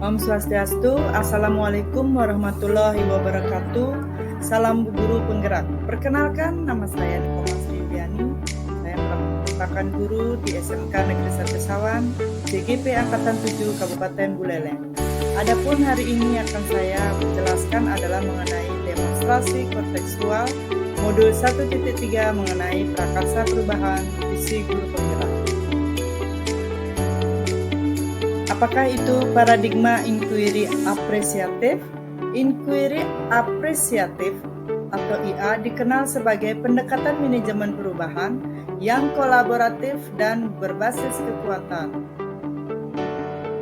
Om Swastiastu, Assalamualaikum warahmatullahi wabarakatuh. Salam guru penggerak. Perkenalkan, nama saya Niko Masridiani. Saya merupakan guru di SMK Negeri 1 Sawan, CGP Angkatan 7 Kabupaten Buleleng. Adapun hari ini akan saya menjelaskan adalah mengenai demonstrasi kontekstual modul 1.3 mengenai prakarsa perubahan visi guru penggerak. Apakah itu paradigma inquiry apresiatif? Inquiry apresiatif atau IA dikenal sebagai pendekatan manajemen perubahan yang kolaboratif dan berbasis kekuatan.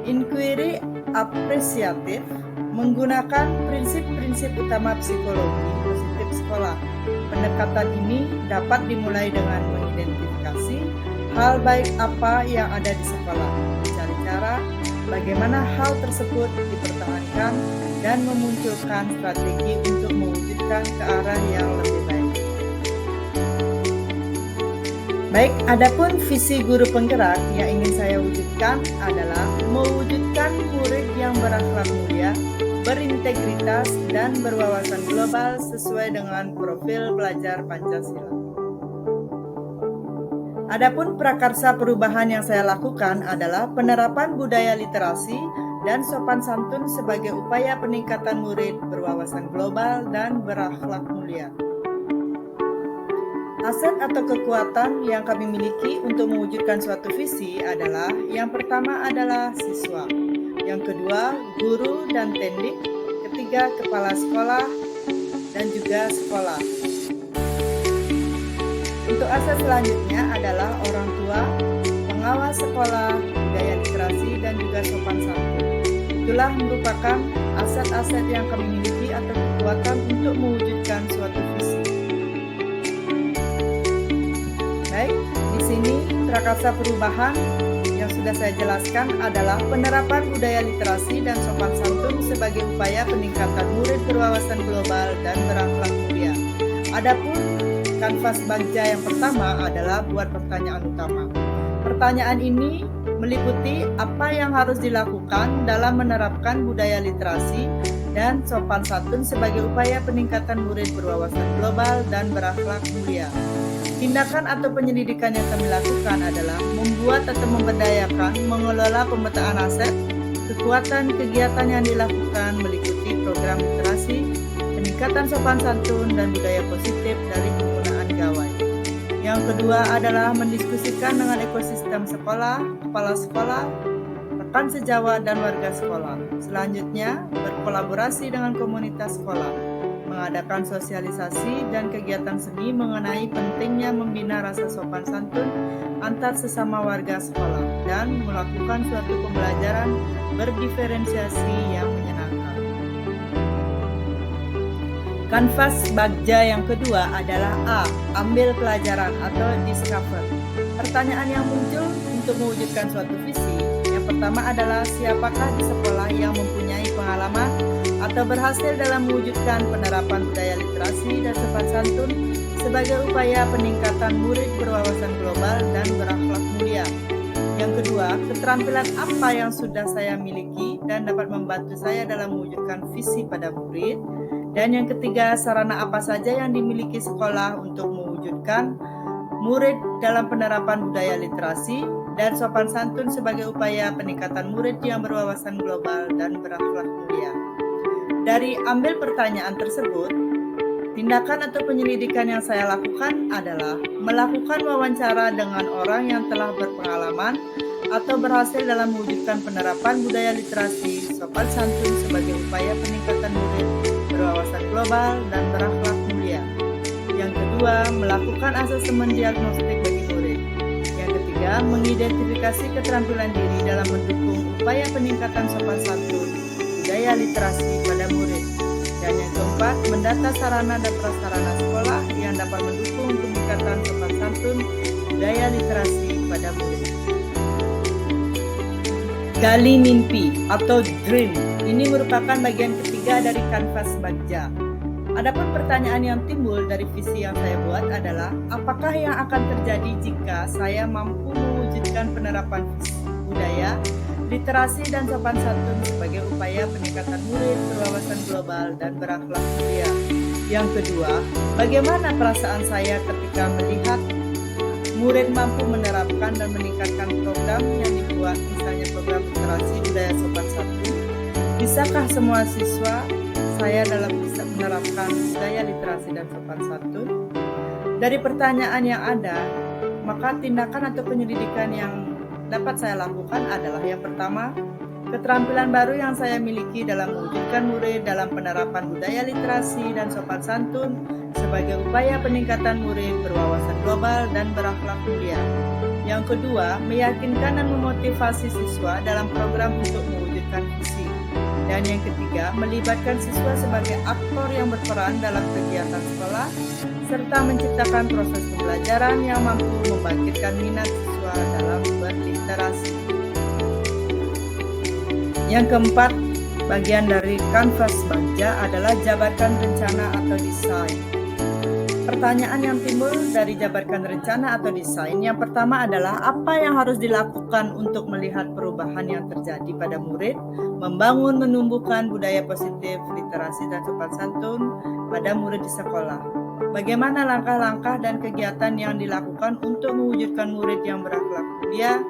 Inquiry apresiatif menggunakan prinsip-prinsip utama psikologi positif sekolah. Pendekatan ini dapat dimulai dengan mengidentifikasi hal baik apa yang ada di sekolah, mencari cara bagaimana hal tersebut dipertahankan dan memunculkan strategi untuk mewujudkan ke arah yang lebih baik. Baik, adapun visi guru penggerak yang ingin saya wujudkan adalah mewujudkan murid yang berakhlak mulia, berintegritas, dan berwawasan global sesuai dengan profil belajar Pancasila. Adapun prakarsa perubahan yang saya lakukan adalah penerapan budaya literasi dan sopan santun sebagai upaya peningkatan murid berwawasan global dan berakhlak mulia. Aset atau kekuatan yang kami miliki untuk mewujudkan suatu visi adalah yang pertama adalah siswa, yang kedua guru dan tendik, ketiga kepala sekolah, dan juga sekolah. Untuk aset selanjutnya adalah orang tua, pengawas sekolah, budaya literasi, dan juga sopan santun. Itulah merupakan aset-aset yang kami miliki atau kekuatan untuk mewujudkan suatu visi. Baik, di sini prakarsa perubahan yang sudah saya jelaskan adalah penerapan budaya literasi dan sopan santun sebagai upaya peningkatan murid berwawasan global dan berakhlak mulia. Adapun kanvas bagja yang pertama adalah buat pertanyaan utama. Pertanyaan ini meliputi apa yang harus dilakukan dalam menerapkan budaya literasi dan sopan santun sebagai upaya peningkatan murid berwawasan global dan berakhlak mulia. Tindakan atau penyelidikan yang kami lakukan adalah membuat atau memberdayakan, mengelola pemetaan aset, kekuatan kegiatan yang dilakukan meliputi program literasi, peningkatan sopan santun dan budaya positif dari penggunaan gawai. Yang kedua adalah mendiskusikan dengan ekosistem sekolah, kepala sekolah, rekan sejawat, dan warga sekolah. Selanjutnya, berkolaborasi dengan komunitas sekolah, mengadakan sosialisasi dan kegiatan seni mengenai pentingnya membina rasa sopan santun antar sesama warga sekolah, dan melakukan suatu pembelajaran berdiferensiasi yang menyenangkan. Kanvas bagja yang kedua adalah A. Ambil pelajaran atau discover. Pertanyaan yang muncul untuk mewujudkan suatu visi. Yang pertama adalah siapakah di sekolah yang mempunyai pengalaman atau berhasil dalam mewujudkan penerapan budaya literasi dan sopan santun sebagai upaya peningkatan murid berwawasan global dan berakhlak mulia. Yang kedua, keterampilan apa yang sudah saya miliki dan dapat membantu saya dalam mewujudkan visi pada murid. Dan yang ketiga, sarana apa saja yang dimiliki sekolah untuk mewujudkan murid dalam penerapan budaya literasi dan sopan santun sebagai upaya peningkatan murid yang berwawasan global dan berakhlak mulia. Dari ambil pertanyaan tersebut, tindakan atau penyelidikan yang saya lakukan adalah melakukan wawancara dengan orang yang telah berpengalaman atau berhasil dalam mewujudkan penerapan budaya literasi, sopan santun sebagai upaya peningkatan murid berwawasan global dan berakhlak mulia. Yang kedua, melakukan asesmen diagnostik bagi murid. Yang ketiga, mengidentifikasi keterampilan diri dalam mendukung upaya peningkatan sopan santun, budaya literasi pada murid. Dan yang keempat, mendata sarana dan prasarana sekolah yang dapat mendukung peningkatan sopan santun, budaya literasi pada murid. Gali mimpi atau dream. Ini merupakan bagian ketiga dari kanvas bagja. Adapun pertanyaan yang timbul dari visi yang saya buat adalah, apakah yang akan terjadi jika saya mampu mewujudkan penerapan budaya literasi dan sopan santun sebagai upaya peningkatan murid berwawasan global dan berakhlak mulia. Yang kedua, bagaimana perasaan saya ketika melihat murid mampu menerapkan dan meningkatkan program yang dibuat, misalnya program literasi budaya sopan santun. Bisakah semua siswa saya dalam bisa menerapkan budaya literasi dan sopan santun? Dari pertanyaan yang ada, maka tindakan atau penyelidikan yang dapat saya lakukan adalah yang pertama, keterampilan baru yang saya miliki dalam mewujudkan murid dalam penerapan budaya literasi dan sopan santun sebagai upaya peningkatan murid berwawasan global dan berakhlak mulia. Yang kedua, meyakinkan dan memotivasi siswa dalam program untuk mewujudkan visi. Dan yang ketiga, melibatkan siswa sebagai aktor yang berperan dalam kegiatan sekolah, serta menciptakan proses pembelajaran yang mampu membangkitkan minat siswa dalam berliterasi. Yang keempat, bagian dari kanvas Bagja adalah jabarkan rencana atau desain. Pertanyaan yang timbul dari jabarkan rencana atau desain yang pertama adalah apa yang harus dilakukan untuk melihat perubahan yang terjadi pada murid, membangun menumbuhkan budaya positif literasi dan sopan santun pada murid di sekolah. Bagaimana langkah-langkah dan kegiatan yang dilakukan untuk mewujudkan murid yang berakhlak mulia,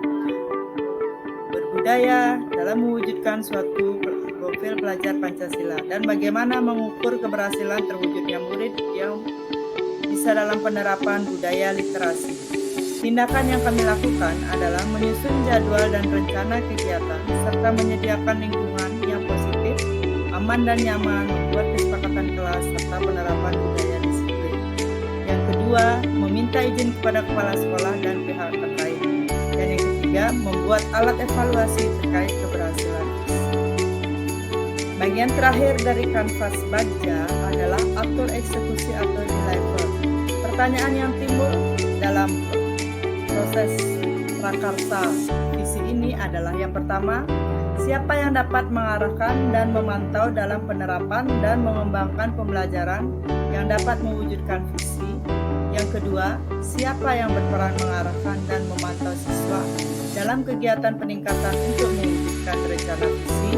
berbudaya dalam mewujudkan suatu profil pelajar Pancasila, dan bagaimana mengukur keberhasilan terwujudnya murid yang bisa dalam penerapan budaya literasi. Tindakan yang kami lakukan adalah menyusun jadwal dan rencana kegiatan serta menyediakan lingkungan yang positif, aman dan nyaman, membuat kesepakatan kelas serta penerapan budaya disiplin. Yang kedua, meminta izin kepada kepala sekolah dan pihak terkait. Dan yang ketiga, membuat alat evaluasi terkait keberhasilan. Bagian terakhir dari kanvas Bagja adalah atur eksekusi atau deliver. Pertanyaan yang timbul dalam proses prakarsa visi ini adalah yang pertama, siapa yang dapat mengarahkan dan memantau dalam penerapan dan mengembangkan pembelajaran yang dapat mewujudkan visi. Yang kedua, siapa yang berperan mengarahkan dan memantau siswa dalam kegiatan peningkatan untuk mewujudkan rencana visi.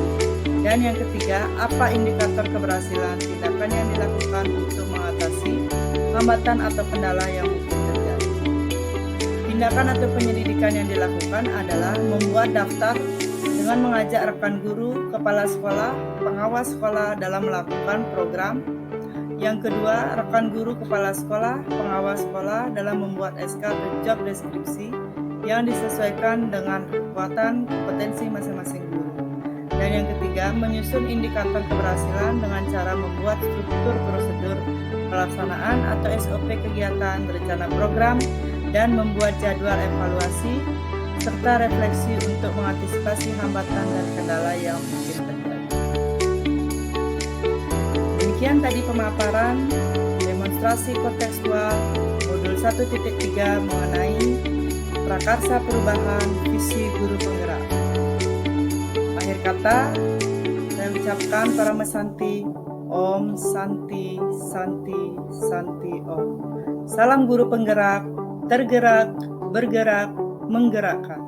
Dan yang ketiga, apa indikator keberhasilan tindakan yang dilakukan untuk mengatasi hambatan atau kendala yang mungkin terjadi. Tindakan atau penyelidikan yang dilakukan adalah membuat daftar dengan mengajak rekan guru, kepala sekolah, pengawas sekolah dalam melakukan program. Yang kedua, rekan guru, kepala sekolah, pengawas sekolah dalam membuat SK atau job deskripsi yang disesuaikan dengan kekuatan kompetensi masing-masing guru. Dan yang ketiga, menyusun indikator keberhasilan dengan cara membuat struktur prosedur pelaksanaan atau SOP kegiatan, rencana program, dan membuat jadwal evaluasi, serta refleksi untuk mengantisipasi hambatan dan kendala yang mungkin terjadi. Demikian tadi pemaparan demonstrasi kontekstual modul 1.3 mengenai prakarsa perubahan visi guru penggerak. Akhir kata, saya ucapkan para mesanti, Om Santi, Santi, Santi Om. Salam guru penggerak, tergerak, bergerak, menggerakkan.